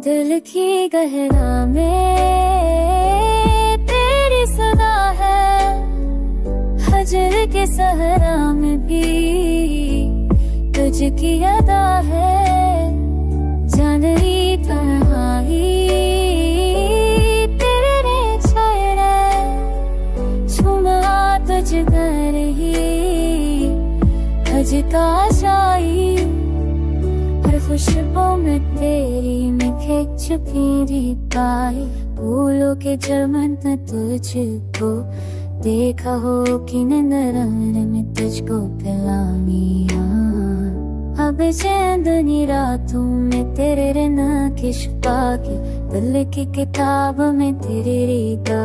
दिल की गहरा में तेरी सदा है, हजर के सहरा में भी तुझकी अदा है। जानवी तन्हाई तेरे छाया, छुमा तुझ घर ही खजता शाही। हर खुशबू में तेरी में खिंच फिरी पाई, फूलों के चमन में तुझको देखा हो कि नरन में तुझको पिलानी। अब चांदनी रातों में तेरे नक्श पाके, दिल की किताब में तेरी रीता।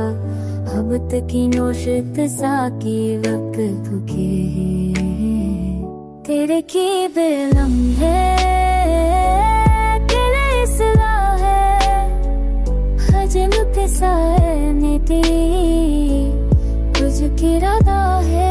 अब तक की नोशत साकी वक्त के तेरे की बेलम है, तेरे इसलाह है, हजम के साए दी तुझकी राधा है।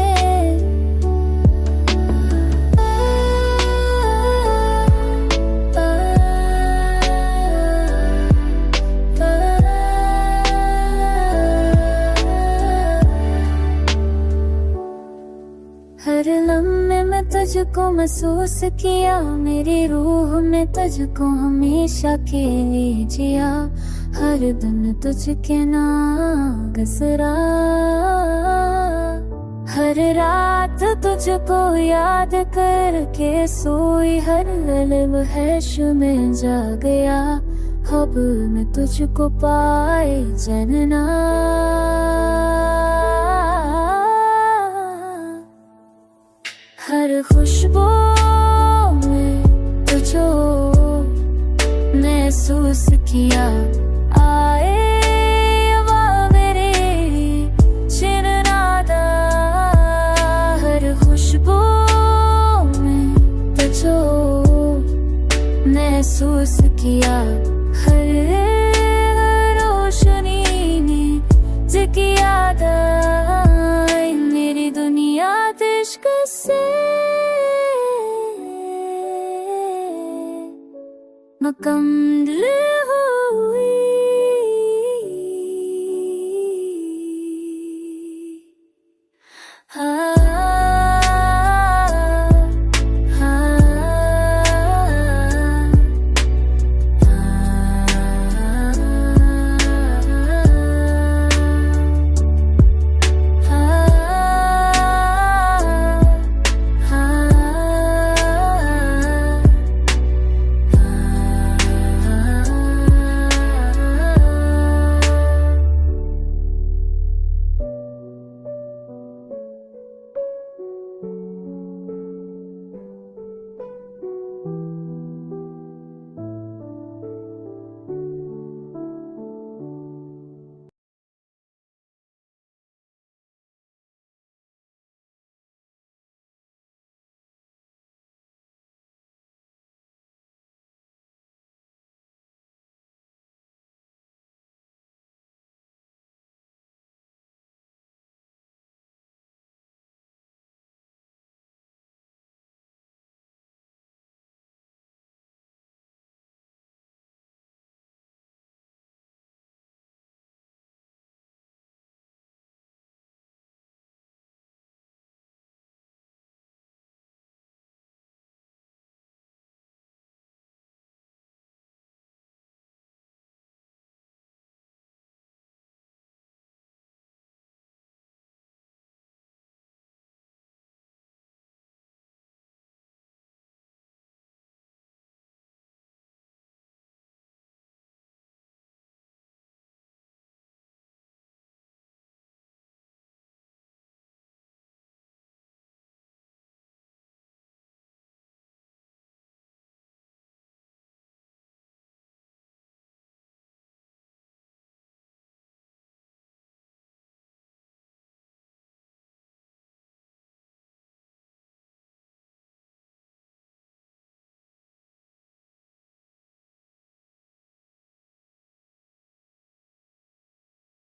हर लम्हे में तुझको महसूस किया, मेरी रूह में तुझको हमेशा के लिए जिया। हर दिन तुझके नाम गसरा, हर रात तुझको याद करके सोई। हर लम्हे में जा गया, अब मैं तुझको पाए जनना। हर खुशबू में तुझको महसूस किया, आए वो मेरे चिरनादा। हर खुशबू में तुझको महसूस किया, हर रोशनी ने जिकी याद आई। मेरी दुनिया इश्क से मुकम्मल